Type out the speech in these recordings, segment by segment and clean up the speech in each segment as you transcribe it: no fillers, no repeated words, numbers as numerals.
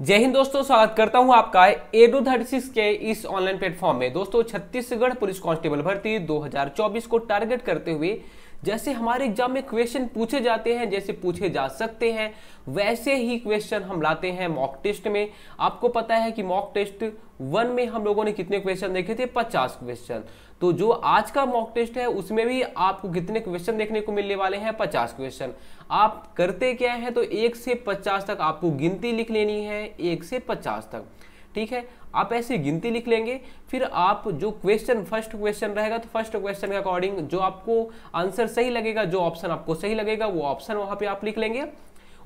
जय हिंद दोस्तों, स्वागत करता हूं आपका एडू36 के इस ऑनलाइन प्लेटफॉर्म में। दोस्तों, छत्तीसगढ़ पुलिस कांस्टेबल भर्ती 2024 को टारगेट करते हुए जैसे हमारे एग्जाम में क्वेश्चन पूछे जाते हैं, जैसे पूछे जा सकते हैं, वैसे ही क्वेश्चन हम लाते हैं मॉक टेस्ट में। आपको पता है कि मॉक टेस्ट 1 में हम लोगों ने कितने क्वेश्चन देखे थे? 50 क्वेश्चन। तो जो आज का मॉक टेस्ट है उसमें भी आपको कितने क्वेश्चन देखने को मिलने वाले हैं? 50 क्वेश्चन। आप करते क्या है, तो 1 से 50 तक आपको गिनती लिख लेनी है, 1 से 50 तक। ठीक है, आप ऐसे गिनती लिख लेंगे। फिर आप जो क्वेश्चन, फर्स्ट क्वेश्चन रहेगा तो फर्स्ट क्वेश्चन के अकॉर्डिंग जो आपको आंसर सही लगेगा, जो ऑप्शन आपको सही लगेगा वो ऑप्शन वहां पे आप लिख लेंगे।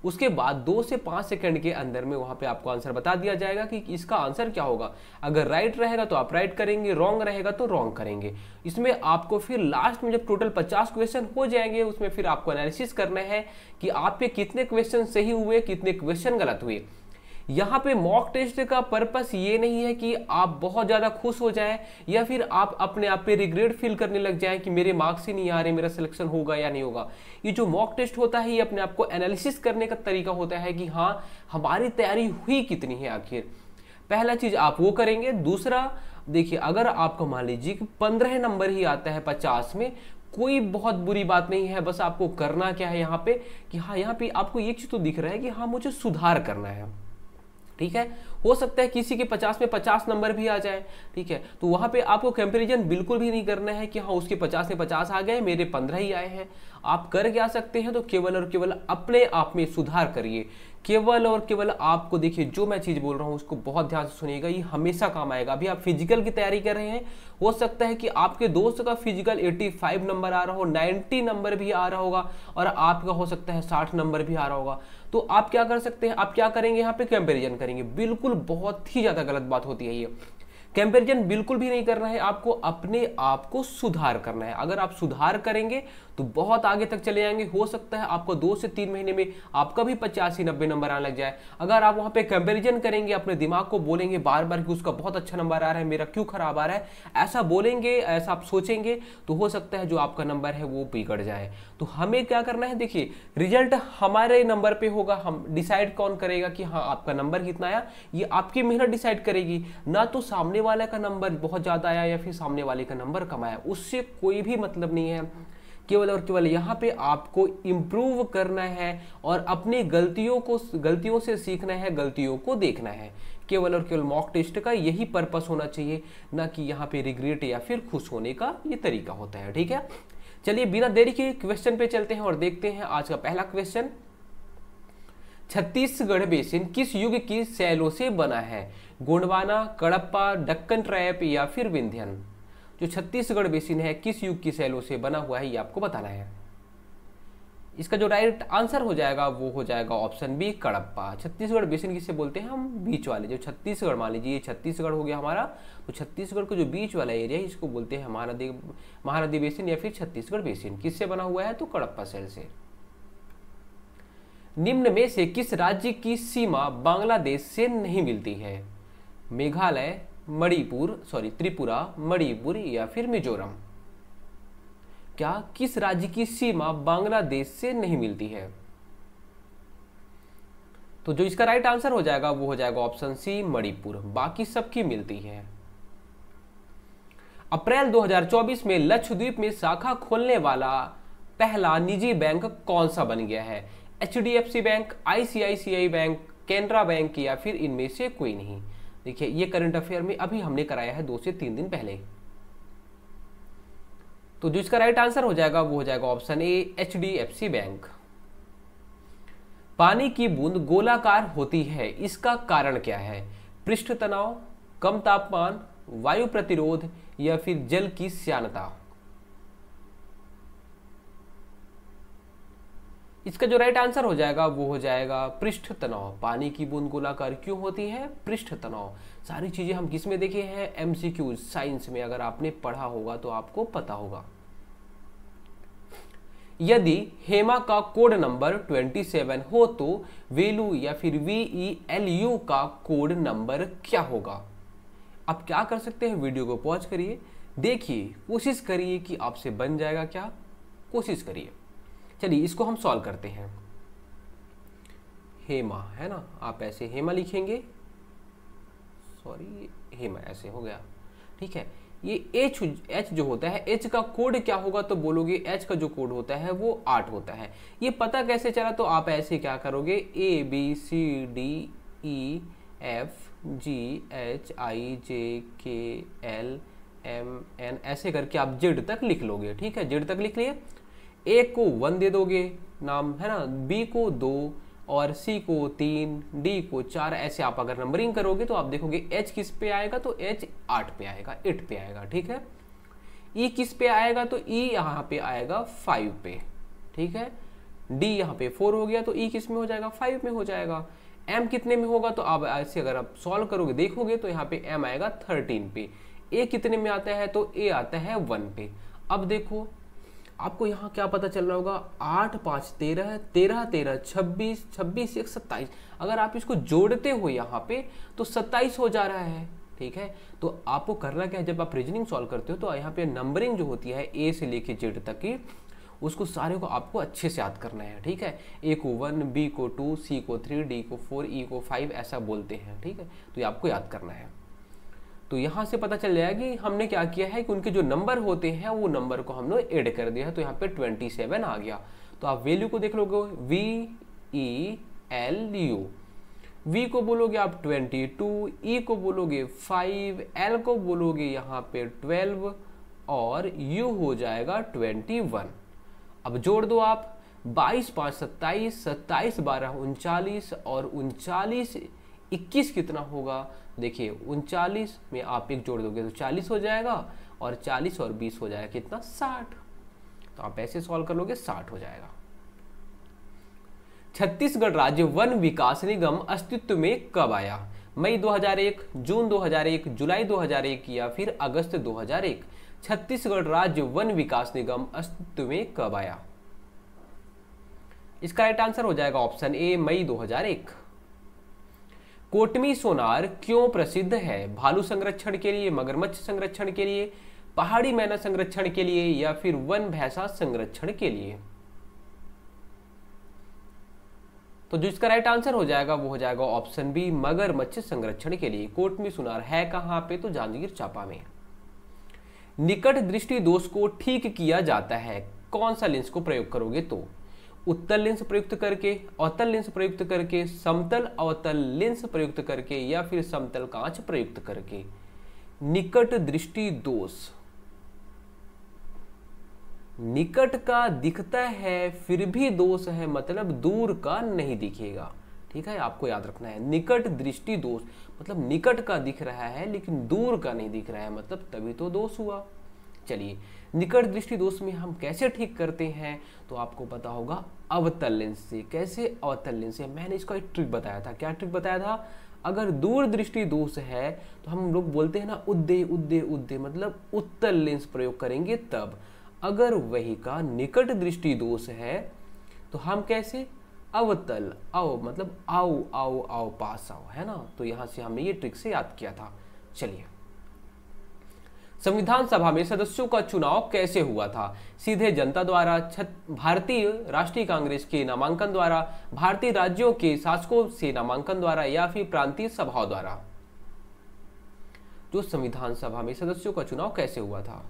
उसके बाद 2 से 5 सेकंड के अंदर में वहां पे आपको आंसर बता दिया जाएगा कि इसका आंसर क्या होगा। अगर राइट रहेगा तो आप राइट करेंगे, रॉन्ग रहेगा तो रॉन्ग करेंगे। इसमें आपको फिर लास्ट में जब टोटल 50 क्वेश्चन हो जाएंगे उसमें फिर आपको एनालिसिस करना है कि आपके कितने क्वेश्चन सही हुए, कितने क्वेश्चन गलत हुए। यहाँ पे मॉक टेस्ट का पर्पस ये नहीं है कि आप बहुत ज्यादा खुश हो जाएं या फिर आप अपने आप पे रिग्रेट फील करने लग जाएं कि मेरे मार्क्स ही नहीं आ रहे, मेरा सिलेक्शन होगा या नहीं होगा। ये जो मॉक टेस्ट होता है ये अपने आप को एनालिसिस करने का तरीका होता है कि हाँ, हमारी तैयारी हुई कितनी है आखिर। पहला चीज आप वो करेंगे। दूसरा, देखिए, अगर आपको मान लीजिए कि 15 नंबर ही आता है 50 में, कोई बहुत बुरी बात नहीं है। बस आपको करना क्या है यहाँ पे कि हाँ, यहाँ पे आपको एक चीज तो दिख रहा है कि हाँ, मुझे सुधार करना है। ठीक है, हो सकता है किसी के 50 में 50 नंबर भी आ जाए। ठीक है, तो वहां पे आपको कंपैरिजन बिल्कुल भी नहीं करना है कि हाँ, उसके 50 में 50 आ गए, मेरे 15 ही आए हैं। आप कर क्या सकते हैं, तो केवल और केवल अपने आप में सुधार करिए। केवल और केवल आपको, देखिए, जो मैं चीज बोल रहा हूं उसको बहुत ध्यान से सुनिएगा, ये हमेशा काम आएगा। अभी आप फिजिकल की तैयारी कर रहे हैं, हो सकता है कि आपके दोस्त का फिजिकल 85 नंबर आ रहा हो, 90 नंबर भी आ रहा होगा और आपका हो सकता है 60 नंबर भी आ रहा होगा। तो आप क्या कर सकते हैं, आप क्या करेंगे, यहाँ पे कंपैरिजन करेंगे। बिल्कुल बहुत ही ज्यादा गलत बात होती है ये। कंपैरिजन बिल्कुल भी नहीं करना है, आपको अपने आप को सुधार करना है। अगर आप सुधार करेंगे तो बहुत आगे तक चले जाएंगे। हो सकता है आपको 2 से 3 महीने में आपका भी 85-90 नंबर आने लग जाए। अगर आप वहां पे कंपैरिजन करेंगे, अपने दिमाग को बोलेंगे बार बार कि उसका बहुत अच्छा नंबर आ रहा है, मेरा क्यों खराब आ रहा है, ऐसा बोलेंगे, ऐसा आप सोचेंगे, तो हो सकता है जो आपका नंबर है वो बिगड़ जाए। तो हमें क्या करना है, देखिए, रिजल्ट हमारे नंबर पे होगा। हम डिसाइड कौन करेगा कि हाँ, आपका नंबर कितना आया, ये आपकी मेहनत डिसाइड करेगी, ना तो सामने वाले का नंबर बहुत ज्यादा आया या फिर सामने वाले का नंबर कम आया, उससे कोई भी मतलब नहीं है। केवल और केवल यहाँ पे आपको इम्प्रूव करना है और अपनी गलतियों से सीखना है, गलतियों को देखना है। केवल और केवल मॉक टेस्ट का यही पर्पस होना चाहिए, ना कि यहाँ पे रिग्रेट या फिर खुश होने का ये तरीका होता है। ठीक है, चलिए बिना देरी के क्वेश्चन पे चलते हैं और देखते हैं आज का पहला क्वेश्चन। छत्तीसगढ़ बेसिन किस युग की शैलों से बना है? गोंडवाना, कडप्पा, दक्कन ट्रैप या फिर विंध्यन? जो छत्तीसगढ़ बेसिन है किस युग की शैलों से बना हुआ है, ये आपको बताना है। इसका जो राइट आंसर हो जाएगा वो हो जाएगा option B, Cuddapah. Chhattisgarh basin किससे बोलते हैं हम? बीच वाले, जो छत्तीसगढ़, मान लीजिए ये छत्तीसगढ़ हो गया हमारा, तो छत्तीसगढ़ को जो बीच वाला एरिया है इसको बोलते हैं महानदी बेसिन या फिर छत्तीसगढ़ बेसिन। किससे बना हुआ है? तो कडप्पा शैल से। निम्न में से किस राज्य की सीमा बांग्लादेश से नहीं मिलती है? मेघालय, त्रिपुरा, मणिपुर या फिर मिजोरम? क्या किस राज्य की सीमा बांग्लादेश से नहीं मिलती है? तो जो इसका राइट आंसर हो जाएगा वो हो जाएगा ऑप्शन सी, मणिपुर। बाकी सबकी मिलती है। अप्रैल 2024 में लक्षद्वीप में शाखा खोलने वाला पहला निजी बैंक कौन सा बन गया है? HDFC bank, ICICI bank, Canara bank या फिर इनमें से कोई नहीं? देखिए, ये करंट अफेयर में अभी हमने कराया है 2 से 3 दिन पहले। तो जो इसका राइट आंसर हो जाएगा वो हो जाएगा ऑप्शन ए, HDFC बैंक। पानी की बूंद गोलाकार होती है, इसका कारण क्या है? पृष्ठ तनाव, कम तापमान, वायु प्रतिरोध या फिर जल की श्यानता? इसका जो राइट आंसर हो जाएगा वो हो जाएगा पृष्ठ तनाव। पानी की बूंद गोलाकार क्यों होती है? पृष्ठ तनाव। सारी चीजें हम किस में देखे हैं? MCQ साइंस में। अगर आपने पढ़ा होगा तो आपको पता होगा। यदि हेमा का कोड नंबर 27 हो तो वेलू या फिर VELU का कोड नंबर क्या होगा? आप क्या कर सकते हैं, वीडियो को पॉज करिए, देखिए, कोशिश करिए कि आपसे बन जाएगा क्या, कोशिश करिए। चलिए इसको हम सॉल्व करते हैं। हेमा, है ना, आप ऐसे हेमा लिखेंगे, सॉरी हेमा ऐसे हो गया, ठीक है। ये एच जो होता है, एच का कोड क्या होगा, तो बोलोगे एच का जो कोड होता है वो 8 होता है। ये पता कैसे चला, तो आप ऐसे क्या करोगे, ABCDEFGHIJKLMN ऐसे करके आप जेड तक लिख लोगे, ठीक है। जेड तक लिख लिए, ए को 1 दे दोगे नाम, है ना, बी को 2 और सी को 3, डी को 4, ऐसे आप अगर नंबरिंग करोगे तो आप देखोगे एच किस पे आएगा, तो एच 8 पे आएगा, 8 पे आएगा, ठीक है। ई किस पे आएगा, तो ई यहाँ पे आएगा 5 पे, ठीक है। डी यहाँ पे 4 हो गया, तो ई किस में हो जाएगा, 5 में हो जाएगा। एम कितने में होगा, तो आप ऐसे अगर आप सॉल्व करोगे देखोगे तो यहाँ पे एम आएगा 13 पे। ए कितने में आता है, तो ए आता है 1 पे। अब देखो आपको यहाँ क्या पता चल रहा होगा, 8 5 13, 13 13 26, 26 1 27। अगर आप इसको जोड़ते हो यहाँ पे तो 27 हो जा रहा है, ठीक है। तो आपको करना क्या है, जब आप रीजनिंग सॉल्व करते हो तो यहाँ पे नंबरिंग जो होती है ए से लेके जेड तक की, उसको सारे को आपको अच्छे से याद करना है, ठीक है। ए को 1, बी को 2, सी को 3, डी को 4, ई को 5 ऐसा बोलते हैं, ठीक है। तो ये आपको याद करना है। तो यहाँ से पता चल जाएगा कि हमने क्या किया है कि उनके जो नंबर होते हैं वो नंबर को हमने ऐड कर दिया है। तो यहाँ पे 27 आ गया। तो आप वैल्यू को देख लोगे, VELU, V को बोलोगे आप 22, E को बोलोगे 5, L को बोलोगे यहाँ पे 12 और U हो जाएगा 21। अब जोड़ दो आप, 22 5 27, 27 12 39 और 39 21 कितना होगा, देखिए 39 में आप 1 जोड़ दोगे तो 40 हो जाएगा और 40 और 20 हो जाएगा कितना, 60। तो आप ऐसे सॉल्व कर लोगे, 60 हो जाएगा। छत्तीसगढ़ राज्य वन विकास निगम अस्तित्व में कब आया, मई 2001, जून 2001, जुलाई 2001 या फिर अगस्त 2001। छत्तीसगढ़ राज्य वन विकास निगम अस्तित्व में कब आया। इसका राइट आंसर हो जाएगा ऑप्शन ए, मई 2001। कोटमी सोनार क्यों प्रसिद्ध है, भालू संरक्षण के लिए, मगरमच्छ संरक्षण के लिए, पहाड़ी मैना संरक्षण के लिए या फिर वन भैंसा संरक्षण के लिए। तो जो इसका राइट आंसर हो जाएगा वो हो जाएगा ऑप्शन बी, मगरमच्छ संरक्षण के लिए। कोटमी सोनार है कहां पे, तो जांजगीर चांपा में। निकट दृष्टि दोष को ठीक किया जाता है, कौन सा लेंस को प्रयोग करोगे, तो उत्तल लेंस प्रयुक्त करके, अवतल लेंस प्रयुक्त करके, समतल अवतल लेंस प्रयुक्त करके या फिर समतल कांच प्रयुक्त करके। निकट दृष्टि दोष, निकट का दिखता है फिर भी दोष है, मतलब दूर का नहीं दिखेगा, ठीक है। आपको याद रखना है, निकट दृष्टि दोष मतलब निकट का दिख रहा है लेकिन दूर का नहीं दिख रहा है, मतलब तभी तो दोष हुआ। चलिए, निकट दृष्टि दोष में हम कैसे ठीक करते हैं, तो आपको पता होगा अवतल लेंस से। कैसे, अवतल लेंस से। मैंने इसका एक ट्रिक बताया था। क्या ट्रिक बताया था, अगर दूर दृष्टि दोष है तो हम लोग बोलते हैं ना उद्दे उद्दे उद्दे, मतलब उत्तल लेंस प्रयोग करेंगे तब। अगर वही का निकट दृष्टि दोष है तो हम कैसे, अवतल, आओ मतलब आओ आओ आओ पास आओ, है ना। तो यहां से हमने ये ट्रिक से याद किया था। चलिए, संविधान सभा में सदस्यों का चुनाव कैसे हुआ था, सीधे जनता द्वारा, भारतीय राष्ट्रीय कांग्रेस के नामांकन द्वारा, भारतीय राज्यों के शासकों से नामांकन द्वारा या फिर प्रांतीय सभाओं द्वारा। जो संविधान सभा में सदस्यों का चुनाव कैसे हुआ था,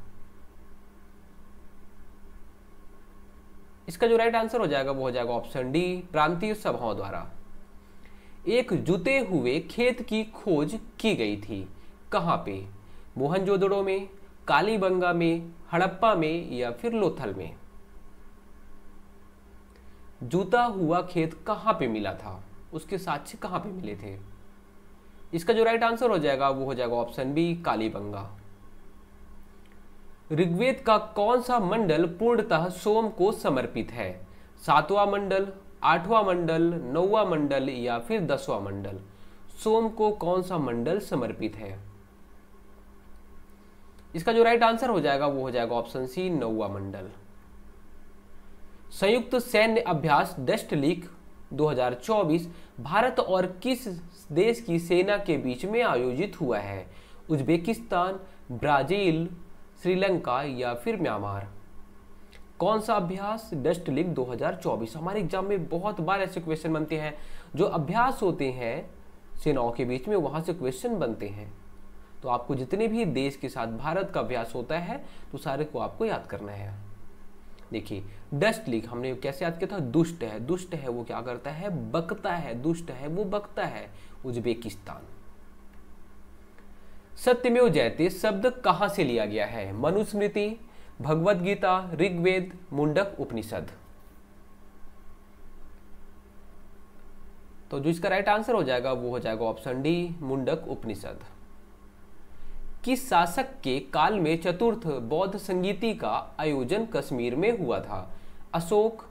इसका जो राइट आंसर हो जाएगा वो हो जाएगा ऑप्शन डी, प्रांतीय सभाओं द्वारा। एक जुते हुए खेत की खोज की गई थी, कहां पे, मोहनजोदड़ो में, कालीबंगा में, हड़प्पा में या फिर लोथल में। जूता हुआ खेत कहां पे मिला था, उसके साक्ष्य कहां पे मिले थे। इसका जो राइट आंसर हो जाएगा वो हो जाएगा ऑप्शन बी, कालीबंगा। ऋग्वेद का कौन सा मंडल पूर्णतः सोम को समर्पित है, 7वां मंडल, 8वां मंडल, 9वां मंडल या फिर 10वां मंडल। सोम को कौन सा मंडल समर्पित है। इसका जो राइट आंसर हो जाएगा वो हो जाएगा ऑप्शन सी, 9वां मंडल। संयुक्त सैन्य अभ्यास डस्टलीक 2024 भारत और किस देश की सेना के बीच में आयोजित हुआ है, उज्बेकिस्तान, ब्राजील, श्रीलंका या फिर म्यांमार। कौन सा अभ्यास, डस्टलीक 2024। हमारे एग्जाम में बहुत बार ऐसे क्वेश्चन बनते हैं जो अभ्यास होते हैं सेनाओं के बीच में, वहां से क्वेश्चन बनते हैं। तो आपको जितने भी देश के साथ भारत का अभ्यास होता है तो सारे को आपको याद करना है। देखिए डस्ट लीग हमने कैसे याद किया था, दुष्ट है, दुष्ट है वो क्या करता है, बकता है, दुष्ट है वो बकता है, उज्बेकिस्तान। सत्यमेव जयते शब्द कहां से लिया गया है, मनुस्मृति, भगवत गीता, ऋग्वेद, मुंडक उपनिषद। तो जो इसका राइट आंसर हो जाएगा वो हो जाएगा ऑप्शन डी, मुंडक उपनिषद। किस शासक के काल में चतुर्थ बौद्ध संगीति का आयोजन कश्मीर में हुआ था, अशोक,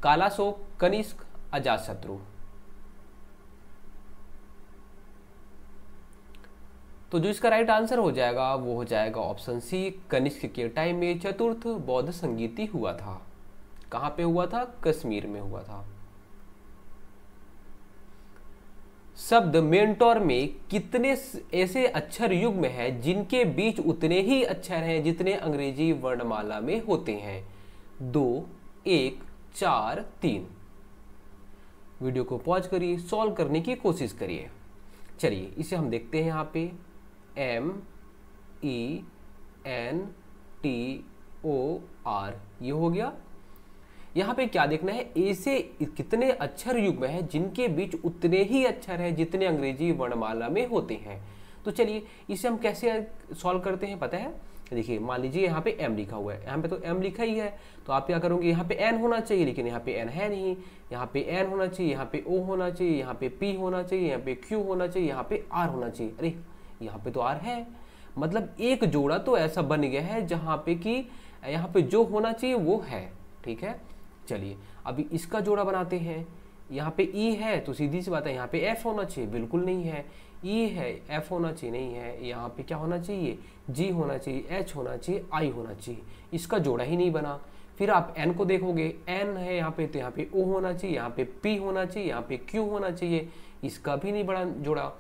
कालाशोक, कनिष्क, अजातशत्रु। तो जो इसका राइट आंसर हो जाएगा वो हो जाएगा ऑप्शन सी, कनिष्क के टाइम में चतुर्थ बौद्ध संगीति हुआ था। कहां पे हुआ था, कश्मीर में हुआ था। शब्द मेंटोर में कितने ऐसे अक्षर युग्म है जिनके बीच उतने ही अक्षर हैं जितने अंग्रेजी वर्णमाला में होते हैं, 2, 1, 4, 3। वीडियो को पॉज करिए, सॉल्व करने की कोशिश करिए। चलिए इसे हम देखते हैं। यहाँ पे MENTOR ये हो गया। यहाँ पे क्या देखना है, ऐसे कितने अक्षर युग्म है जिनके बीच उतने ही अक्षर हैं जितने अंग्रेजी वर्णमाला में होते हैं। तो चलिए इसे हम कैसे सॉल्व करते हैं पता है। देखिए मान लीजिए यहाँ पे M लिखा हुआ है, यहाँ पे तो M लिखा ही है, तो आप क्या करोगे, यहाँ पे N होना चाहिए लेकिन यहाँ पे N है नहीं, यहाँ पे N होना चाहिए, यहाँ पे O होना चाहिए, यहाँ पे P होना चाहिए, यहाँ पे Q होना चाहिए, यहाँ पे R होना चाहिए। अरे यहाँ पे तो R है, मतलब एक जोड़ा तो ऐसा बन गया है जहाँ पे कि यहाँ पे जो होना चाहिए वो है। ठीक है, चलिए अभी इसका जोड़ा बनाते हैं। यहाँ पे E है तो सीधी सी बात है यहाँ पे F होना चाहिए, बिल्कुल नहीं है। E है, F होना चाहिए, नहीं है। यहाँ पे क्या होना चाहिए, G होना चाहिए, H होना चाहिए, I होना चाहिए। इसका जोड़ा ही नहीं बना। फिर आप N को देखोगे, N है यहाँ पे तो यहाँ पे O होना चाहिए, यहाँ पे P होना चाहिए, यहाँ पे Q होना चाहिए, इसका भी नहीं बना जोड़ा।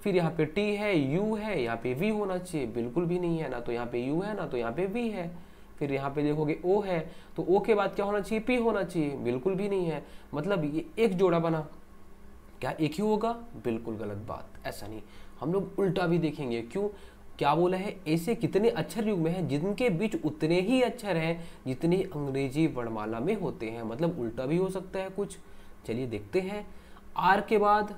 फिर यहाँ पे T है, U है, यहाँ पे V होना चाहिए, बिल्कुल भी नहीं है, ना तो यहाँ पे U है ना तो यहाँ पे V है। फिर यहाँ पे देखोगे O है तो O के बाद क्या होना चाहिए, P होना चाहिए, बिल्कुल भी नहीं है। मतलब ये एक जोड़ा बना, क्या एक ही होगा, बिल्कुल गलत बात, ऐसा नहीं। हम लोग उल्टा भी देखेंगे। क्यों, क्या बोला है, ऐसे कितने अक्षर युग्म हैं जिनके बीच उतने ही अक्षर हैं जितने अंग्रेजी वर्णमाला में होते हैं, मतलब उल्टा भी हो सकता है कुछ। चलिए देखते हैं। R के बाद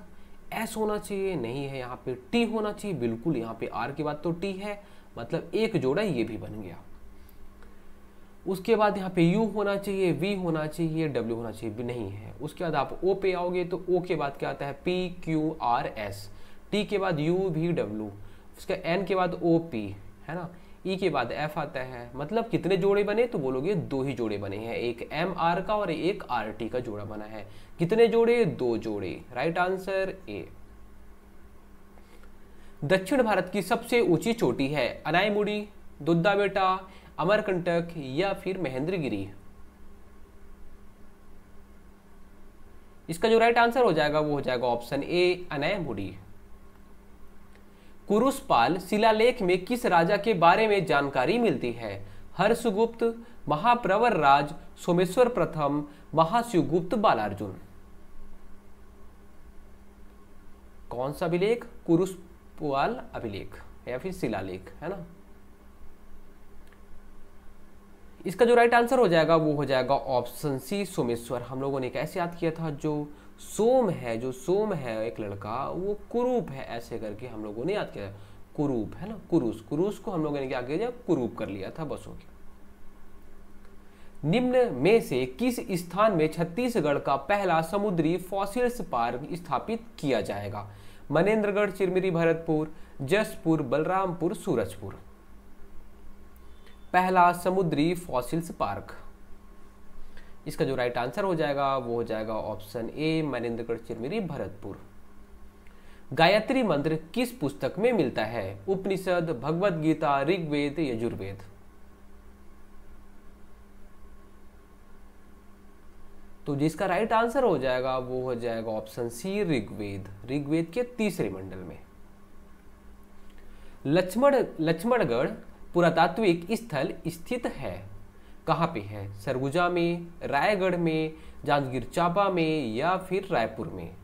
S होना चाहिए, नहीं है। यहाँ पे T होना चाहिए, बिल्कुल, यहाँ पे R के बाद तो T है, मतलब एक जोड़ा ये भी बन गया। उसके बाद यहाँ पे U होना चाहिए, V होना चाहिए, W होना चाहिए, भी नहीं है। उसके बाद आप O पे आओगे तो O के बाद क्या आता है, P Q R S, T के बाद U V W, उसका N के बाद O P है ना, E के बाद F आता है। मतलब कितने जोड़े बने, तो बोलोगे 2 ही जोड़े बने हैं, एक M R का और एक R T का जोड़ा बना है। कितने जोड़े, 2 जोड़े। Right answer A। दक्षिण भारत की सबसे ऊंची चोटी है, अनाईमुड़ी, दुद्धा बेटा, अमरकंटक या फिर महेंद्रगिरी। इसका जो राइट आंसर हो जाएगा वो हो जाएगा ऑप्शन ए, अनाईमुड़ी। कुरुशपाल शिलालेख में किस राजा के बारे में जानकारी मिलती है, हर्षगुप्त, महाप्रवर राज, सोमेश्वर प्रथम, महाशिवगुप्त, बालार्जुन। कौन सा अभिलेख, कुरुशपाल अभिलेख या फिर शिलालेख, है ना। इसका जो राइट आंसर हो जाएगा वो हो जाएगा ऑप्शन सी, सोमेश्वर। हम लोगों ने कैसे याद किया था, जो सोम है एक लड़का, वो कुरूप है, ऐसे करके हम लोगों ने याद किया। कुरूप है ना, कुरूस को हम लोगों ने क्या किया, कुरूप कर लिया था, बस हो गया। निम्न में से किस स्थान में छत्तीसगढ़ का पहला समुद्री फॉसिल्स पार्क स्थापित किया जाएगा, मनेन्द्रगढ़, चिरमिरी, भरतपुर, जसपुर, बलरामपुर, सूरजपुर। पहला समुद्री फॉसिल्स पार्क, इसका जो राइट आंसर हो जाएगा वो हो जाएगा ऑप्शन ए, मनेन्द्रगढ़, चिरमिरी, भरतपुर। गायत्री मंत्र किस पुस्तक में मिलता है, उपनिषद, भगवत गीता, ऋग्वेद, यजुर्वेद। तो जिसका राइट आंसर हो जाएगा वो हो जाएगा ऑप्शन सी, ऋग्वेद। ऋग्वेद के 3रे मंडल में। लक्ष्मणगढ़ पुरातात्विक स्थल स्थित है, कहाँ पे है, सरगुजा में, रायगढ़ में, जांजगीर चांपा में या फिर रायपुर में।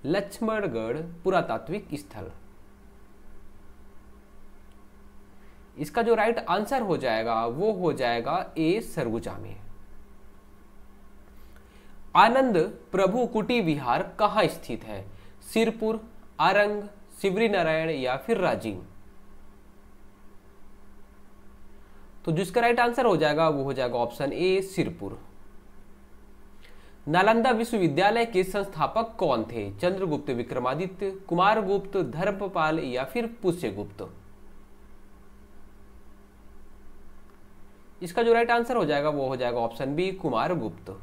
लक्ष्मणगढ़ पुरातात्विक स्थल। इसका जो राइट आंसर हो जाएगा वो हो जाएगा ए सरगुजा में। आनंद प्रभु कुटी विहार कहाँ स्थित है? सिरपुर, आरंग, शिवरी नारायण या फिर राजीव। तो जिसका राइट आंसर हो जाएगा वो हो जाएगा ऑप्शन ए सिरपुर। नालंदा विश्वविद्यालय के संस्थापक कौन थे? चंद्रगुप्त, विक्रमादित्य, कुमारगुप्त, धर्मपाल या फिर पुष्यगुप्त। इसका जो राइट आंसर हो जाएगा वो हो जाएगा ऑप्शन बी कुमारगुप्त।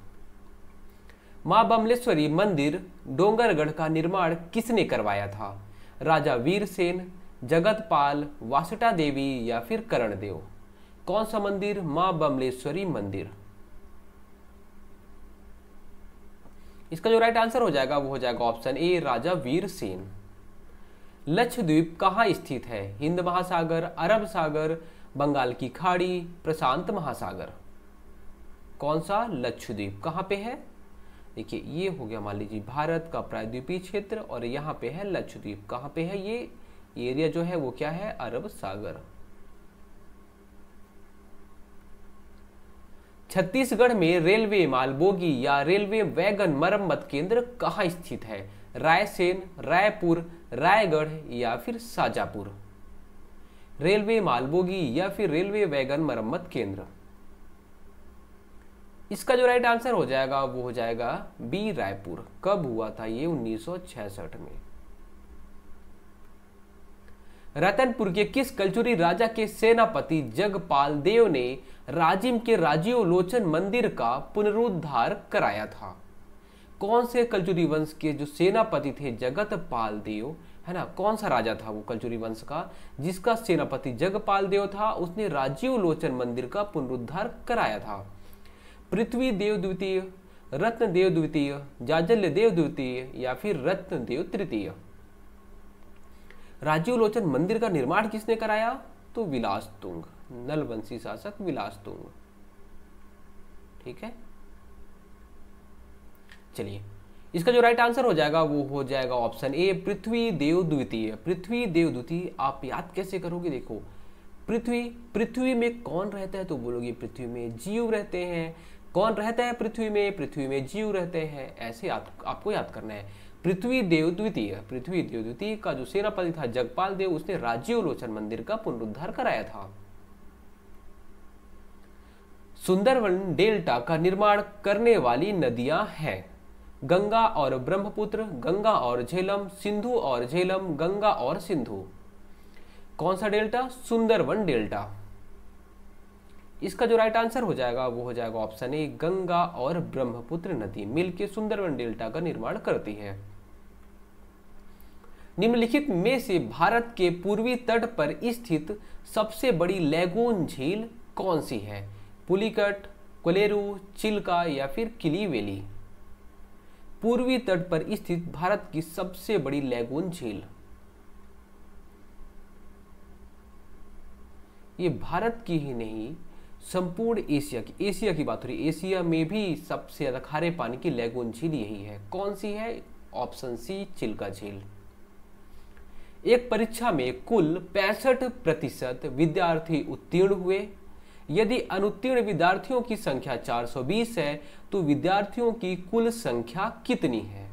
मां बमलेश्वरी मंदिर डोंगरगढ़ का निर्माण किसने करवाया था? राजा वीरसेन, जगतपाल, वासुटा देवी या फिर करणदेव। कौन सा मंदिर? मां बमलेश्वरी मंदिर। इसका जो राइट आंसर हो जाएगा वो हो जाएगा ऑप्शन ए राजा वीरसेन। लक्षद्वीप कहाँ स्थित है? हिंद महासागर, अरब सागर, बंगाल की खाड़ी, प्रशांत महासागर। कौन सा लक्षद्वीप कहाँ पे है? देखिए ये हो गया मान लीजिए भारत का प्रायद्वीपीय क्षेत्र और यहाँ पे है लक्षद्वीप। कहाँ पे है ये एरिया जो है वो क्या है? अरब सागर। छत्तीसगढ़ में रेलवे माल बोगी या रेलवे वैगन मरम्मत केंद्र कहाँ स्थित है? रायसेन, रायपुर, रायगढ़ या फिर शाजापुर। रेलवे माल बोगी या फिर रेलवे वैगन मरम्मत केंद्र। इसका जो राइट आंसर हो जाएगा वो हो जाएगा बी रायपुर। कब हुआ था ये? 1966 में। रतनपुर के किस कलचुरी राजा के सेनापति जगपाल देव ने राजिम के राजीव लोचन मंदिर का पुनरुद्धार कराया था? कौन से कलचुरी वंश के जो सेनापति थे जगतपाल देव, है ना, कौन सा राजा था वो कलचुरी वंश का जिसका सेनापति जगपाल देव था? उसने राजीव लोचन मंदिर का पुनरुद्धार कराया था। पृथ्वी देव द्वितीय, रत्न देव द्वितीय, जाजल्य देव द्वितीय या फिर रत्न देव तृतीय। राजीव लोचन मंदिर का निर्माण किसने कराया? तो विलासतुंग, नलवंशी शासक विलासतुंग। ठीक है, चलिए इसका जो राइट आंसर हो जाएगा वो हो जाएगा ऑप्शन ए पृथ्वी देव द्वितीय। पृथ्वी देव द्वितीय आप याद कैसे करोगे? देखो पृथ्वी में कौन रहता है? तो बोलोगे पृथ्वी में जीव रहते हैं। कौन रहता है पृथ्वी में? पृथ्वी में जीव रहते हैं। ऐसे आपको याद करना है। पृथ्वी देव द्वितीय का जो सेनापति था जगपाल देव, उसने राजीव लोचन मंदिर का पुनरुद्धार कराया था। सुंदरवन डेल्टा का निर्माण करने वाली नदियां हैं गंगा और ब्रह्मपुत्र, गंगा और झेलम, सिंधु और झेलम, गंगा और सिंधु। कौन सा डेल्टा? सुंदरवन डेल्टा। इसका जो राइट आंसर हो जाएगा वो हो जाएगा ऑप्शन ए गंगा और ब्रह्मपुत्र नदी मिलकर सुंदरवन डेल्टा का निर्माण करती है। निम्नलिखित में से भारत के पूर्वी तट पर स्थित सबसे बड़ी लैगून झील कौन सी है? पुलिकट, कोलेरू, चिल्का या फिर किलीवेली। पूर्वी तट पर स्थित भारत की सबसे बड़ी लैगून झील। ये भारत की ही नहीं संपूर्ण एशिया की बात हो रही है। एशिया में भी सबसे ज्यादा खारे पानी की लैगून झील यही है। कौन सी है? ऑप्शन सी चिल्का झील। एक परीक्षा में कुल 65% विद्यार्थी उत्तीर्ण हुए। यदि अनुत्तीर्ण विद्यार्थियों की संख्या 420 है तो विद्यार्थियों की कुल संख्या कितनी है?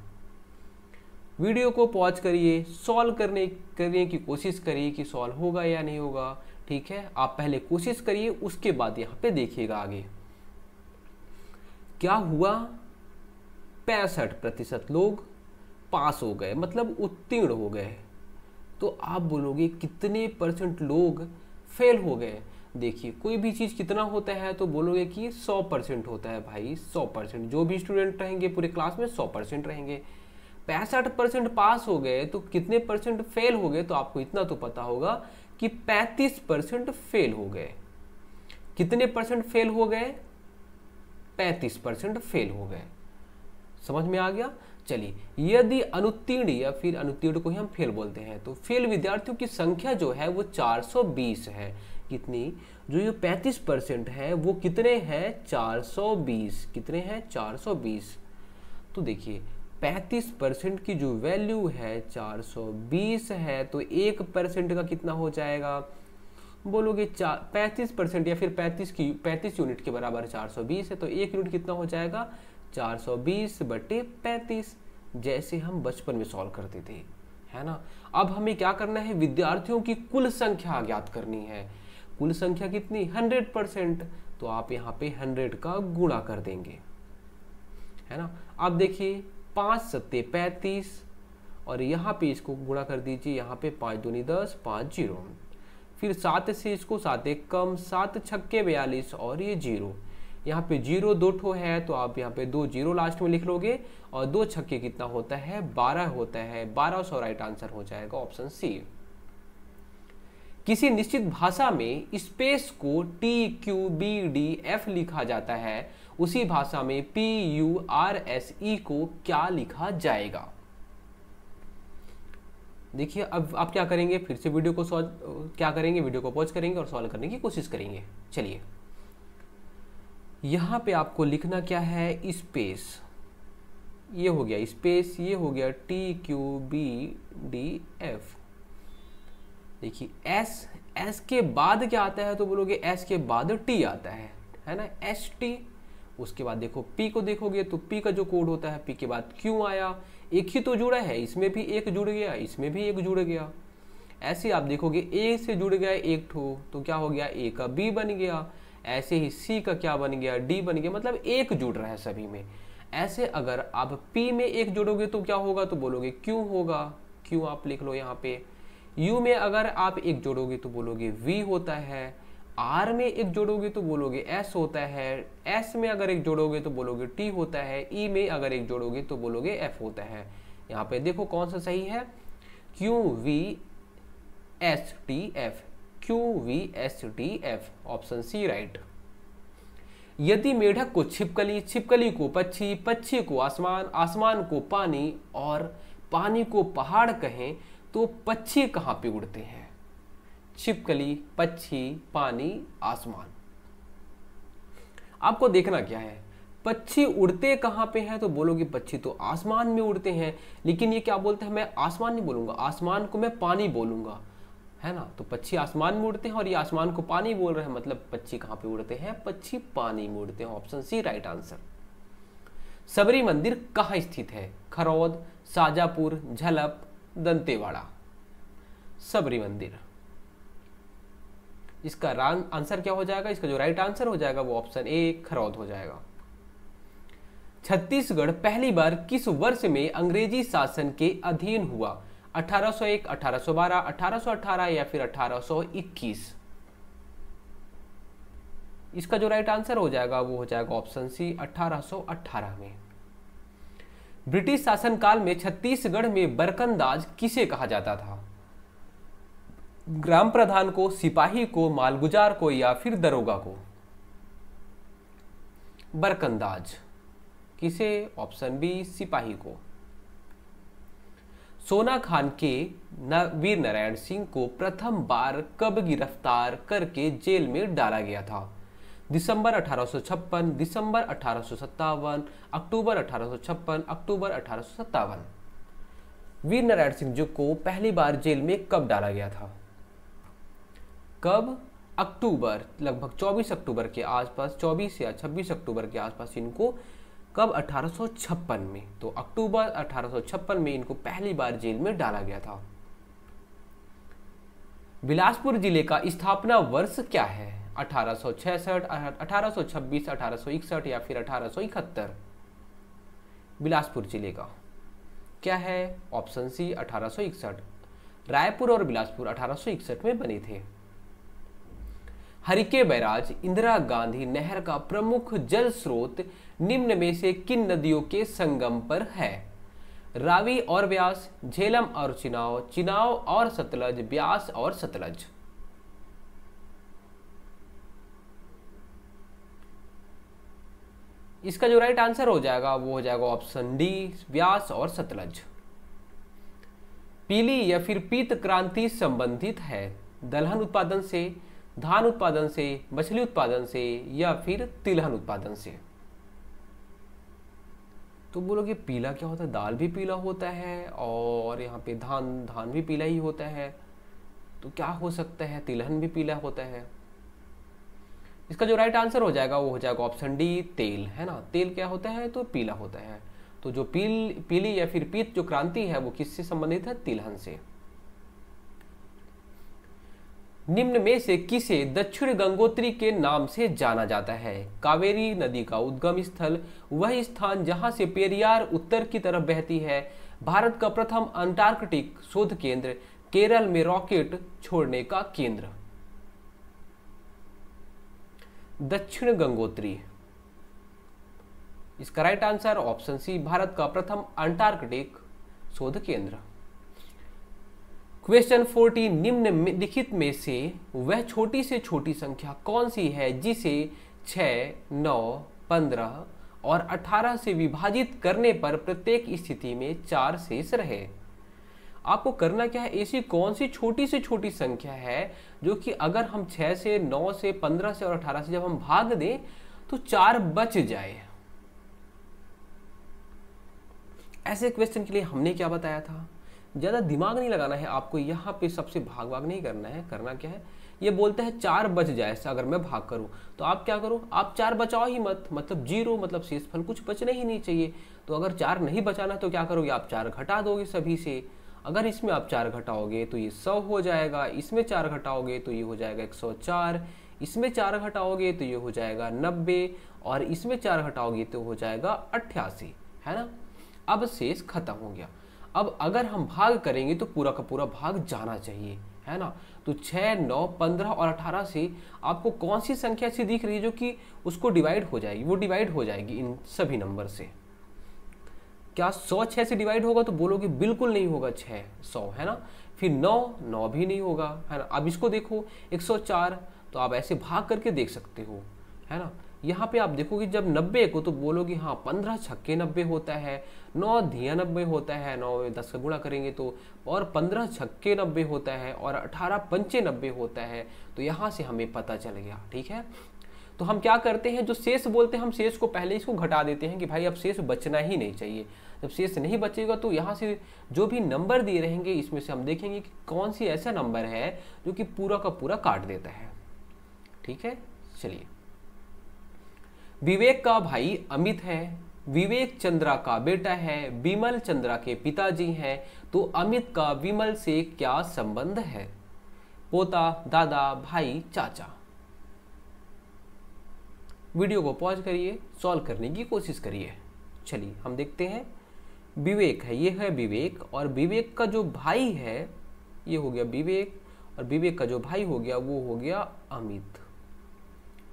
वीडियो को पॉज करिए, सॉल्व करने की कोशिश करिए कि सॉल्व होगा या नहीं होगा। ठीक है, आप पहले कोशिश करिए, उसके बाद यहाँ पे देखिएगा आगे क्या हुआ। 65% लोग पास हो गए, मतलब उत्तीर्ण हो गए। तो आप बोलोगे कितने परसेंट लोग फेल हो गए? देखिए कोई भी चीज कितना होता है तो बोलोगे कि 100% होता है भाई, 100%। जो भी स्टूडेंट रहेंगे पूरे क्लास में 100% रहेंगे। 65% पास हो गए तो कितने परसेंट फेल हो गए? तो आपको इतना तो पता होगा कि 35% फेल हो गए। कितने परसेंट फेल हो गए? 35% फेल हो गए। समझ में आ गया? चलिए, यदि अनुत्तीर्ण या फिर अनुत्तीर्ण को ही हम फेल बोलते हैं तो फेल विद्यार्थियों की संख्या जो है वो 420 है। कितनी? जो ये 35% है वो कितने हैं? 420। कितने हैं? 420। तो देखिए 35% की जो वैल्यू है 420 है, तो 1% का कितना हो जाएगा, बोलोगे 35% या फिर 35 यूनिट के बराबर 420 है, तो 1 यूनिट कितना हो जाएगा 420/35, जैसे हम बचपन में सॉल्व करते थे, है ना। अब हमें क्या करना है, विद्यार्थियों की कुल संख्या ज्ञात करनी है। कुल संख्या कितनी, 100%, तो आप यहाँ पे 100 का गुणा कर देंगे, है ना। अब देखिए 5 सत्ते 35 और यहाँ पे इसको गुणा कर दीजिए, यहाँ पे 5 दूनी 10, 5 0, फिर 7 से इसको 7 एक कम, 7 छक्के 42 और ये 0, यहाँ पे 0 2 ठो है, तो आप यहाँ पे 2 0 लास्ट में लिख लोगे, और 2 छक्के कितना होता है 12 होता है, 1200 राइट आंसर हो जाएगा ऑप्शन सी। किसी निश्चित भाषा में स्पेस को TQBDF लिखा जाता है, उसी भाषा में PURSE को क्या लिखा जाएगा। देखिए अब आप क्या करेंगे, फिर से वीडियो को क्या करेंगे, वीडियो को पॉज करेंगे और सॉल्व करने की कोशिश करेंगे। चलिए यहां पे आपको लिखना क्या है, स्पेस, ये हो गया स्पेस, ये हो गया TQBDF। देखिए एस के बाद क्या आता है, तो बोलोगे एस के बाद टी आता है ना, ST। उसके बाद देखो P को देखोगे तो P का जो कोड होता है, P के बाद Q आया, एक ही तो जुड़ा है, इसमें भी एक जुड़ गया, इसमें भी एक जुड़ गया। ऐसे आप देखोगे A से जुड़ गया एक ठो, तो क्या हो गया, A का B बन गया। ऐसे ही C का क्या बन गया, D बन गया, मतलब एक जुड़ रहा है सभी में। ऐसे अगर आप P में एक जोड़ोगे तो क्या होगा, तो बोलोगे Q होगा, Q आप लिख लो यहाँ पे। U में अगर आप एक जोड़ोगे तो बोलोगे V होता है, R में एक जोड़ोगे तो बोलोगे S होता है, S में अगर एक जोड़ोगे तो बोलोगे T होता है, E में अगर एक जोड़ोगे तो बोलोगे F होता है। यहाँ पे देखो कौन सा सही है, QVSTF, QVSTF, option C right. यदि मेढक को छिपकली, छिपकली को पक्षी, पक्षी को आसमान, आसमान को पानी और पानी को पहाड़ कहें, तो पक्षी कहाँ पे उड़ते हैं, छिपकली, पक्षी, पानी, आसमान। आपको देखना क्या है, पक्षी उड़ते कहाँ पे हैं, तो बोलोगे पक्षी तो आसमान में उड़ते हैं, लेकिन ये क्या बोलते हैं, मैं आसमान नहीं बोलूंगा, आसमान को मैं पानी बोलूंगा, है ना। तो पक्षी आसमान में उड़ते हैं और ये आसमान को पानी बोल रहे हैं, मतलब पक्षी कहाँ पे उड़ते हैं, पक्षी पानी में उड़ते हैं, ऑप्शन सी राइट आंसर। सबरी मंदिर कहाँ स्थित है, खरौद, शाजापुर, झलप, दंतेवाड़ा। सबरी मंदिर, इसका आंसर क्या हो जाएगा, इसका जो राइट आंसर हो जाएगा वो ऑप्शन ए खरौद हो जाएगा। छत्तीसगढ़ पहली बार किस वर्ष में अंग्रेजी शासन के अधीन हुआ, 1801, 1812, 1818 या फिर 1821। इसका जो राइट आंसर हो जाएगा वो हो जाएगा ऑप्शन सी 1818 में। ब्रिटिश शासनकाल में छत्तीसगढ़ में बरकंदाज किसे कहा जाता था, ग्राम प्रधान को, सिपाही को, मालगुजार को या फिर दरोगा को। बरकंदाज किसे, ऑप्शन बी सिपाही को। सोना खान के वीर नारायण सिंह को प्रथम बार कब गिरफ्तार करके जेल में डाला गया था, दिसंबर 1856, दिसंबर 1857, अक्टूबर 1856, अक्टूबर 1857। वीर नारायण सिंह जी को पहली बार जेल में कब डाला गया था, कब, अक्टूबर, लगभग 24 अक्टूबर के आसपास, 24 या 26 अक्टूबर के आसपास इनको, कब, 1856 में, तो अक्टूबर 1856 में इनको पहली बार जेल में डाला गया था। बिलासपुर जिले का स्थापना वर्ष क्या है, 1866, 1826, 1861 या फिर 1871। बिलासपुर जिले का क्या है, ऑप्शन सी 1861। रायपुर और बिलासपुर 1861 में बने थे। हरिके बैराज इंदिरा गांधी नहर का प्रमुख जल स्रोत निम्न में से किन नदियों के संगम पर है, रावी और व्यास, झेलम और चिनाव, चिनाव और सतलज, व्यास और सतलज। इसका जो राइट आंसर हो जाएगा वो हो जाएगा ऑप्शन डी, व्यास और सतलज। पीली या फिर पीत क्रांति संबंधित है दलहन उत्पादन से, धान उत्पादन से, मछली उत्पादन से या फिर तिलहन उत्पादन से। तो बोलोगे पीला क्या होता है, दाल भी पीला होता है, और यहाँ पे धान भी पीला ही होता है, तो क्या हो सकता है, तिलहन भी पीला होता है। इसका जो राइट आंसर हो जाएगा वो हो जाएगा ऑप्शन डी, तेल, है ना। तेल क्या होता है, तो पीला होता है। तो जो पीली या फिर पीत जो क्रांति है वो किससे संबंधित है, तिलहन से। निम्न में से किसे दक्षिण गंगोत्री के नाम से जाना जाता है। कावेरी नदी का उद्गम स्थल, वह स्थान जहां से पेरियार उत्तर की तरफ बहती है, भारत का प्रथम अंटार्कटिक शोध केंद्र, केरल में रॉकेट छोड़ने का केंद्र। दक्षिण गंगोत्री, इसका right answer option C, Bharat का प्रथम अंटार्कटिक शोध केंद्र। क्वेश्चन 40, निम्नलिखित में से वह छोटी से छोटी संख्या कौन सी है जिसे 6, 9, 15 और 18 से विभाजित करने पर प्रत्येक स्थिति में 4 शेष रहे। आपको करना क्या है, ऐसी कौन सी छोटी से छोटी संख्या है जो कि अगर हम 6 से, 9 से, 15 से और 18 से जब हम भाग दें तो 4 बच जाए। ऐसे क्वेश्चन के लिए हमने क्या बताया था, ज्यादा दिमाग नहीं लगाना है आपको, यहाँ पे सबसे भाग नहीं करना है। करना क्या है, ये बोलते हैं 4 बच जाए, अगर मैं भाग करूं तो आप क्या करो, आप 4 बचाओ ही मत, मतलब 0, मतलब शेषफल कुछ बचने ही नहीं चाहिए। तो अगर 4 नहीं बचाना तो क्या करोगे, आप 4 घटा दोगे सभी से। अगर इसमें आप 4 घटाओगे तो ये 100 हो जाएगा, इसमें 4 घटाओगे तो ये हो जाएगा 104, इसमें 4 घटाओगे तो ये हो जाएगा 90, और इसमें 4 घटाओगे तो हो जाएगा 88, है ना। अब शेष खत्म हो गया। अब अगर हम भाग करेंगे तो पूरा का पूरा भाग जाना चाहिए, है ना। तो 6, 9, 15 और 18 से आपको कौन सी संख्या ऐसी दिख रही है जो कि उसको डिवाइड हो जाएगी, वो डिवाइड हो जाएगी इन सभी नंबर से। क्या 100 6 से डिवाइड होगा, तो बोलोगे बिल्कुल नहीं होगा, 6 100, है ना। फिर 9 भी नहीं होगा, है ना। अब इसको देखो 104, तो आप ऐसे भाग करके देख सकते हो, है ना। यहाँ पे आप देखोगे जब 90 को, तो बोलोगे हाँ 15 छक्के 90 होता है, 9 धिया 90 होता है, 9 में 10 का गुणा करेंगे तो, और 15 छक्के 90 होता है, और 18 पंचे 90 होता है। तो यहाँ से हमें पता चल गया, ठीक है। तो हम क्या करते हैं, जो शेष बोलते हैं हम शेष को पहले इसको घटा देते हैं कि भाई अब शेष बचना ही नहीं चाहिए। जब शेष नहीं बचेगा तो यहाँ से जो भी नंबर दिए रहेंगे इसमें से हम देखेंगे कि कौन सी ऐसा नंबर है जो कि पूरा का पूरा काट देता है, ठीक है। चलिए, विवेक का भाई अमित है, विवेक चंद्रा का बेटा है, विमल चंद्रा के पिताजी हैं, तो अमित का विमल से क्या संबंध है। पोता, दादा, भाई, चाचा। वीडियो को पॉज करिए, सॉल्व करने की कोशिश करिए। चलिए हम देखते हैं। विवेक है, ये है विवेक, और विवेक का जो भाई है ये हो गया विवेक, और विवेक का जो भाई हो गया वो हो गया अमित,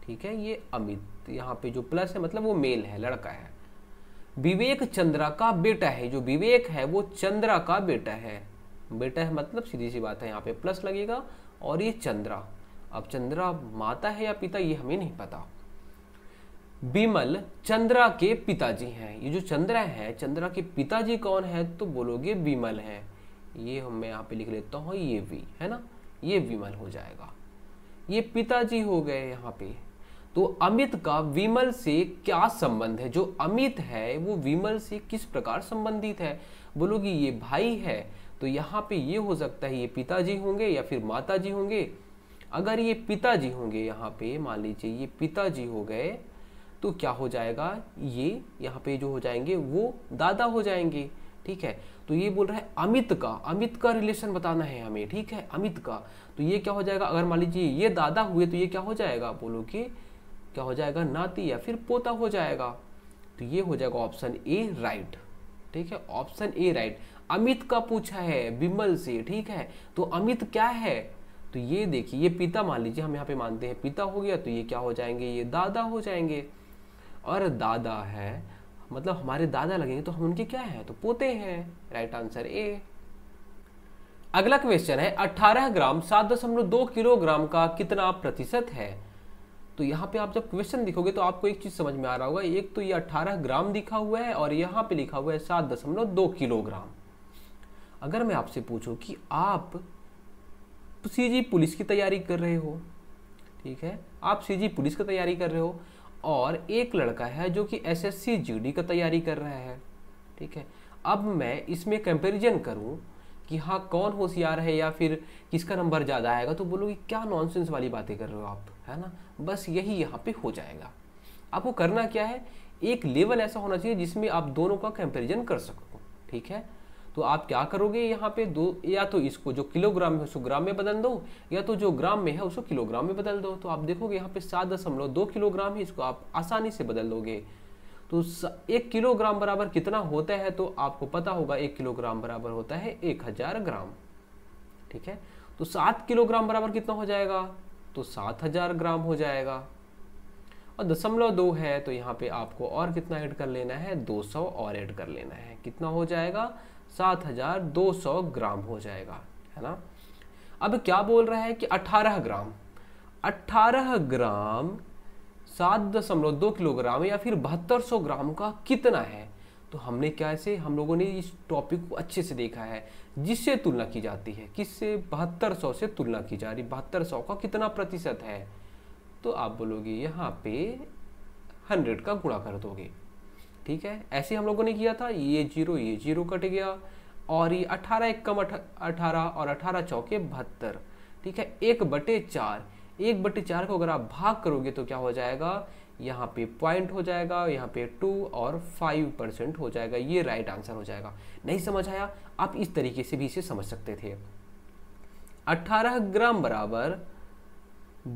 ठीक है। ये अमित, यहाँ पे जो प्लस है मतलब वो मेल है, लड़का है। विवेक चंद्रा का बेटा है, जो विवेक है वो चंद्रा का बेटा है। बेटा है मतलब सीधी सी बात है, यहाँ पे प्लस लगेगा, और ये चंद्रा। अब चंद्रा माता है या पिता ये हमें नहीं पता। विमल चंद्रा के पिताजी हैं, ये जो चंद्रा है चंद्रा के पिताजी कौन है, तो बोलोगे विमल है। ये मैं यहाँ पे लिख लेता हूँ, ये वी है ना, ये विमल हो जाएगा, ये पिताजी हो गए यहाँ पे। तो अमित का विमल से क्या संबंध है, जो अमित है वो विमल से किस प्रकार संबंधित है, बोलोगे ये भाई है। तो यहाँ पे ये हो सकता है ये पिताजी होंगे या फिर माताजी होंगे। अगर ये पिताजी होंगे, यहाँ पे मान लीजिए ये पिताजी हो गए, तो क्या हो जाएगा, ये यहाँ पे जो हो जाएंगे वो दादा हो जाएंगे, ठीक है। तो ये बोल रहा है अमित का रिलेशन बताना है हमें, ठीक है, अमित का। तो ये क्या हो जाएगा, अगर मान लीजिए ये दादा हुए तो ये क्या हो जाएगा, बोलो कि क्या हो जाएगा, नाती या फिर पोता हो जाएगा। तो ये हो जाएगा ऑप्शन ए राइट, ठीक है, ऑप्शन ए राइट। अमित का पूछा है विमल से, ठीक है। तो अमित क्या है, तो ये देखिए ये पिता, मान लीजिए हम यहाँ पे मानते हैं पिता हो गया, तो ये क्या हो जाएंगे, ये दादा हो जाएंगे। और दादा है मतलब हमारे दादा लगेंगे तो हम उनके क्या हैं, तो पोते हैं। Right answer A. अगला क्वेश्चन है 18 ग्राम 7.2 किलोग्राम का कितना प्रतिशत है। तो यहाँ पे आप जब क्वेश्चन दिखोगे तो आपको एक चीज समझ में आ रहा होगा, एक तो ये 18 ग्राम लिखा हुआ है और यहाँ पे लिखा हुआ है 7.2 किलोग्राम। अगर मैं आपसे पूछूं कि आप सीजी पुलिस की तैयारी कर रहे हो, ठीक है, आप सीजी पुलिस की तैयारी कर रहे हो, और एक लड़का है जो कि एसएससी जीडी का तैयारी कर रहा है, ठीक है। अब मैं इसमें कंपैरिजन करूं कि हाँ कौन होशियार है या फिर किसका नंबर ज़्यादा आएगा, तो बोलोगे क्या नॉनसेंस वाली बातें कर रहे हो आप, है ना। बस यही यहाँ पे हो जाएगा। आपको करना क्या है, एक लेवल ऐसा होना चाहिए जिसमें आप दोनों का कंपैरिजन कर सको, ठीक है। तो आप क्या करोगे यहाँ पे दो, या तो इसको जो किलोग्राम है उसको ग्राम में बदल दो, या तो जो ग्राम में है उसको किलोग्राम में बदल दो। तो आप देखोगे यहाँ पे 7.2 किलोग्राम है, इसको आप आसानी से बदल दोगे। तो 1 किलोग्राम बराबर कितना होता है, तो आपको पता होगा 1 किलोग्राम बराबर होता है 1000 ग्राम, ठीक है। तो 7 किलोग्राम बराबर कितना हो जाएगा, तो 7000 ग्राम हो जाएगा। और 0.2 है तो यहाँ पे आपको और कितना ऐड कर लेना है, 200 और ऐड कर लेना है। कितना हो जाएगा, 7200 ग्राम हो जाएगा, है ना। अब क्या बोल रहा है कि 18 ग्राम, 18 ग्राम 7.2 किलोग्राम या फिर 7200 ग्राम का कितना है। तो हमने कैसे, हम लोगों ने इस टॉपिक को अच्छे से देखा है, जिससे तुलना की जाती है, किससे, 7200 से तुलना की जा रही। 7200 का कितना प्रतिशत है, तो आप बोलोगे यहाँ पे 100 का गुणा कर दोगे, ठीक है। ऐसे हम लोगों ने किया था, ये जीरो कट गया, और ये 18 एक कम 18 और 18 चौके 72, ठीक है। 1/4, 1/4 को अगर आप भाग करोगे तो क्या हो जाएगा, यहाँ पे पॉइंट हो जाएगा, यहाँ पे 2 और 5% हो जाएगा। ये राइट आंसर हो जाएगा। नहीं समझ आया, आप इस तरीके से भी इसे समझ सकते थे। 18 ग्राम बराबर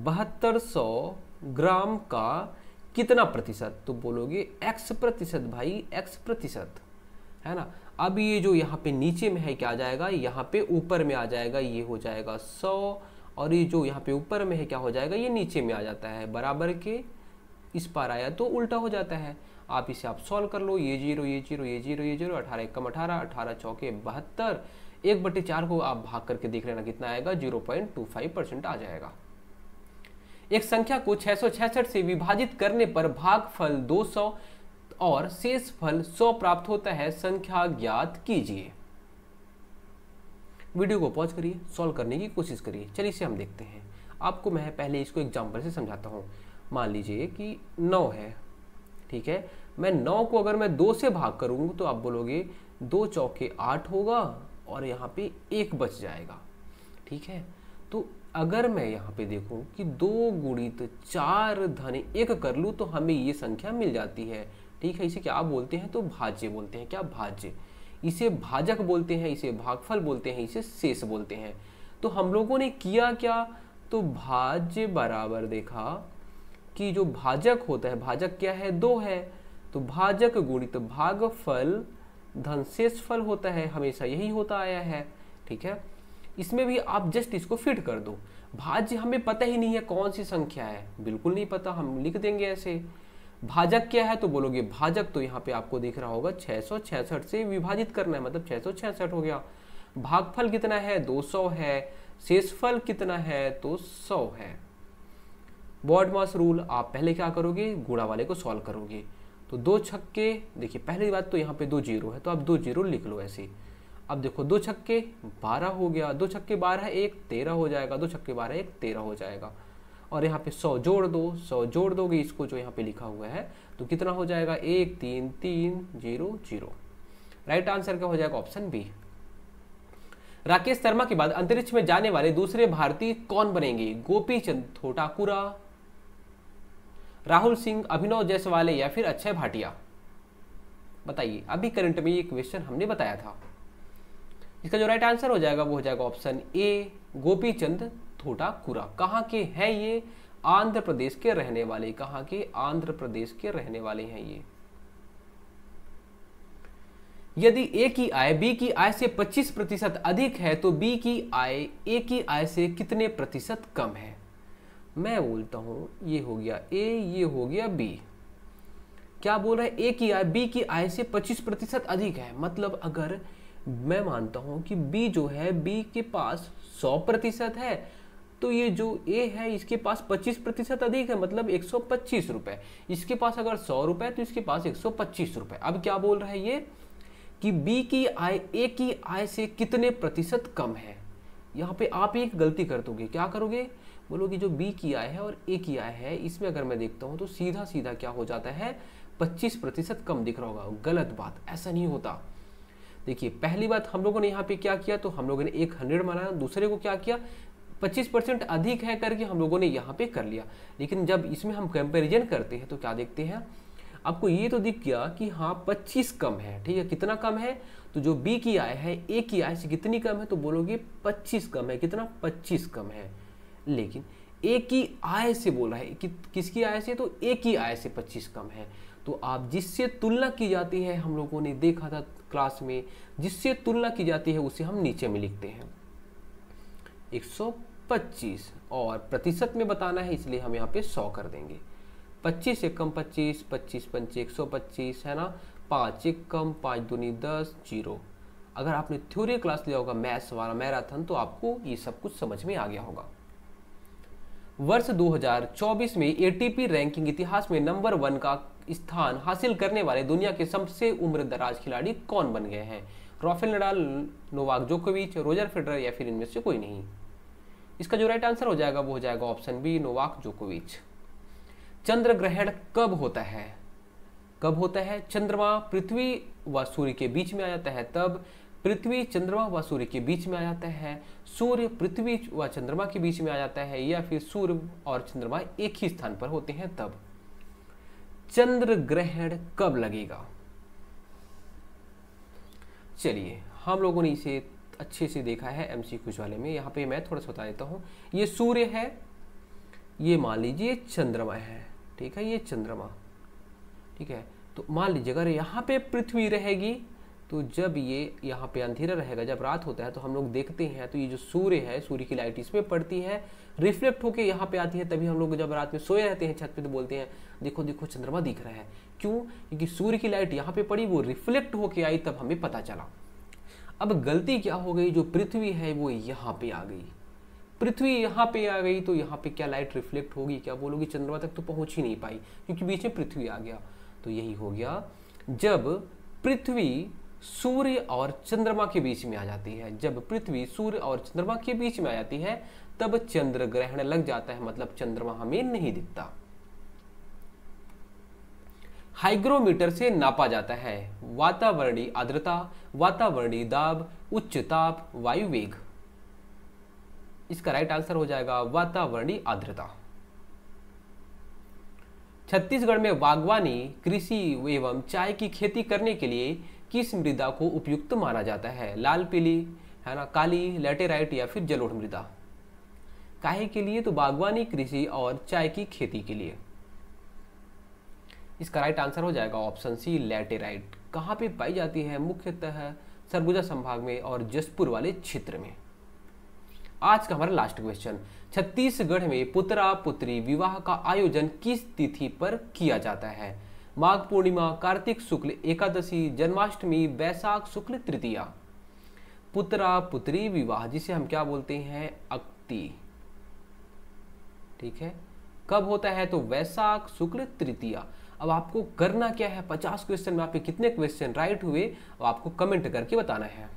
7200 ग्राम का कितना प्रतिशत, तो बोलोगे x प्रतिशत भाई, x प्रतिशत, है ना। अब ये जो यहाँ पे नीचे में है क्या आ जाएगा, यहाँ पे ऊपर में आ जाएगा, ये हो जाएगा 100, और ये जो यहाँ पे ऊपर में है क्या हो जाएगा, ये नीचे में आ जाता है। बराबर के इस पार आया तो उल्टा हो जाता है। आप इसे आप सॉल्व कर लो, ये जीरो, 18 एक कम 18, 18 चौके 72, 1/4 को आप भाग करके देख लेना कितना आएगा, 0.25% आ जाएगा। एक संख्या को 666 से विभाजित करने पर भागफल 200 और शेष फल 100 प्राप्त होता है, संख्या ज्ञात कीजिए। वीडियो को पॉज करिए, सॉल्व करने की कोशिश करिए। चलिए इसे हम देखते हैं। आपको मैं पहले इसको एग्जांपल से समझाता हूँ। मान लीजिए कि 9 है, ठीक है। मैं 9 को अगर मैं 2 से भाग करूँगा तो आप बोलोगे 2 चौके 8 होगा, और यहाँ पे 1 बच जाएगा, ठीक है। तो अगर मैं यहाँ पे देखूं कि 2 गुणित 4 धन 1 कर लूँ तो हमें ये संख्या मिल जाती है, ठीक है। इसे क्या बोलते हैं, तो भाज्य बोलते हैं। क्या, भाज्य। इसे भाजक बोलते हैं, इसे भागफल बोलते हैं, इसे शेष बोलते हैं। तो हम लोगों ने किया क्या, तो भाज्य बराबर देखा कि जो भाजक होता है, भाजक क्या है, 2 है, तो भाजक गुणित भागफल धन शेषफल होता है, हमेशा यही होता आया है, ठीक है। इसमें भी आप जस्ट इसको फिट कर दो। भाज्य हमें पता ही नहीं है कौन सी संख्या है, बिल्कुल नहीं पता, हम लिख देंगे ऐसे। भाजक क्या है, तो बोलोगे भाजक, तो यहाँ पे आपको दिख रहा होगा 666 से विभाजित करना है, मतलब 666 हो गया। भागफल कितना है, 200 है। शेषफल कितना है, तो 100 है। बॉड मास रूल, आप पहले क्या करोगे, गुणा वाले को सॉल्व करोगे। तो 2 छक्के, देखिए पहली बात तो यहाँ पे 2 जीरो है, तो आप 2 जीरो लिख लो ऐसे। अब देखो 2 छक्के 12 हो गया, 2 छक्के 12 1 13 हो जाएगा, 2 छक्के 12 1 13 हो जाएगा। और यहाँ पे 100 जोड़ दो, 100 जोड़ दोगे इसको जो यहाँ पे लिखा हुआ है, तो कितना हो जाएगा, 13300। राइट आंसर क्या हो जाएगा, ऑप्शन बी। राकेश शर्मा के बाद अंतरिक्ष में जाने वाले दूसरे भारतीय कौन बनेंगे, गोपीचंद थोटाकुरा, राहुल सिंह, अभिनव जायसवाल या फिर अक्षय भाटिया। बताइए, अभी करंट में ये क्वेश्चन हमने बताया था। इसका जो राइट आंसर हो जाएगा वो हो जाएगा ऑप्शन ए, गोपीचंद थोटाकुरा। कहाँ के हैं ये, आंध्र प्रदेश के रहने वाले। कहाँ के, आंध्र प्रदेश के रहने वाले हैं ये। यदि ए की आय बी की आय से 25% अधिक है तो बी की आय ए की आय से कितने प्रतिशत कम है। मैं बोलता हूं ये हो गया ए, ये हो गया बी। क्या बोल रहा है, ए की आय बी की आय से 25% अधिक है, मतलब अगर मैं मानता हूं कि बी जो है, बी के पास 100% है, तो ये जो ए है इसके पास 25% अधिक है, मतलब 125 रुपए। इसके पास अगर 100 रुपए तो इसके पास 125 रुपए। अब क्या बोल रहा है ये कि बी की आय ए की आय से कितने प्रतिशत कम है। यहाँ पे आप एक गलती कर दोगे, क्या करोगे, बोलोगे जो बी की आय है और ए की आय है, इसमें अगर मैं देखता हूँ तो सीधा सीधा क्या हो जाता है, 25% कम दिख रहा होगा। गलत बात, ऐसा नहीं होता। देखिए पहली बात हम लोगों ने यहाँ पे क्या किया, तो हम लोगों ने एक 100 माना, दूसरे को क्या किया 25% अधिक है करके हम लोगों ने यहाँ पे कर लिया। लेकिन जब इसमें हम कंपैरिजन करते हैं तो क्या देखते हैं, आपको ये तो दिख गया कि हाँ 25 कम है, ठीक है। कितना कम है, तो जो बी की आय है ए की आय से कितनी कम है, तो बोलोगे 25 कम है। कितना, 25 कम है। लेकिन ए की आय से बोल रहा है कि किसकी आय से, तो ए की आय से 25 कम है। तो आप जिससे तुलना की जाती है, हम लोगों ने देखा था क्लास में, जिससे तुलना की जाती है उसे हम नीचे में लिखते हैं 125, और प्रतिशत में बताना है इसलिए हम यहाँ पे 100 कर देंगे। 25 से कम 25, 25 पंचे 125 है ना, 5 एक कम 5 दूनी 10, 0। अगर आपने थ्योरी क्लास लिया होगा मैथ्स वाला मैराथन, तो आपको ये सब कुछ समझ में आ गया होगा। वर्ष 2024 में एटीपी रैंकिंग इतिहास में नंबर 1 का स्थान हासिल करने वाले दुनिया के सबसे उम्रदराज खिलाड़ी कौन बन गए हैं? राफेल नडाल, नोवाक जोकोविच, रोजर फेडरर, या फिर इनमें से कोई नहीं। इसका जो राइट आंसर हो जाएगा वो हो जाएगा ऑप्शन बी, नोवाक जोकोविच। चंद्र ग्रहण कब होता है? कब होता है? चंद्रमा पृथ्वी व सूर्य के बीच में आ जाता है तब, पृथ्वी चंद्रमा व सूर्य के बीच में आ जाता है, सूर्य पृथ्वी व चंद्रमा के बीच में आ जाता है, या फिर सूर्य और चंद्रमा एक ही स्थान पर होते हैं तब। चंद्र ग्रहण कब लगेगा? चलिए हम लोगों ने इसे अच्छे से देखा है एमसीक्यूज वाले में। यहाँ पे मैं थोड़ा सा बता देता हूँ। ये सूर्य है, ये मान लीजिए चंद्रमा है, ठीक है, ये चंद्रमा, ठीक है। तो मान लीजिए अगर यहाँ पे पृथ्वी रहेगी, तो जब ये यहाँ पे अंधेरा रहेगा, जब रात होता है तो हम लोग देखते हैं तो ये जो सूर्य है, सूर्य की लाइट इसमें पड़ती है, रिफ्लेक्ट होके यहाँ पे आती है। तभी हम लोग जब रात में सोए रहते हैं छत पे तो बोलते हैं देखो देखो चंद्रमा दिख रहा है। क्यों? क्योंकि सूर्य की लाइट यहाँ पे पड़ी, वो रिफ्लेक्ट होके आई, तब हमें पता चला। अब गलती क्या हो गई, जो पृथ्वी है वो यहाँ पे आ गई, पृथ्वी यहाँ पे आ गई, तो यहाँ पे क्या लाइट रिफ्लेक्ट होगी? क्या बोलोगी? चंद्रमा तक तो पहुंच ही नहीं पाई क्योंकि बीच में पृथ्वी आ गया। तो यही हो गया, जब पृथ्वी सूर्य और चंद्रमा के बीच में आ जाती है, जब पृथ्वी सूर्य और चंद्रमा के बीच में आ जाती है तब चंद्र ग्रहण लग जाता है, मतलब चंद्रमा हमें नहीं दिखता। हाइग्रोमीटर से नापा जाता है वातावरणीय आर्द्रता, वातावरणीय दाब, उच्च ताप, वायु वेग। इसका राइट आंसर हो जाएगा वातावरणीय आर्द्रता। छत्तीसगढ़ में बागवानी, कृषि एवं चाय की खेती करने के लिए किस मृदा को उपयुक्त माना जाता है? लाल पीली, है ना, काली, लैटेराइट, या फिर जलोढ़ मृदा। काहे के लिए? तो बागवानी, कृषि और चाय की खेती के लिए। इसका राइट आंसर हो जाएगा ऑप्शन सी, लैटेराइट। कहाँ पे पाई जाती है? मुख्यतः सरगुजा संभाग में और जसपुर वाले क्षेत्र में। आज का हमारा लास्ट क्वेश्चन, छत्तीसगढ़ में पुत्रा पुत्री विवाह का आयोजन किस तिथि पर किया जाता है? माघ पूर्णिमा, कार्तिक शुक्ल एकादशी, जन्माष्टमी, वैशाख शुक्ल तृतीया। पुत्रा पुत्री विवाह जिसे हम क्या बोलते हैं? अक्ति, ठीक है। कब होता है? तो वैशाख शुक्ल तृतीया। अब आपको करना क्या है, 50 क्वेश्चन में आपके कितने क्वेश्चन राइट हुए, अब आपको कमेंट करके बताना है।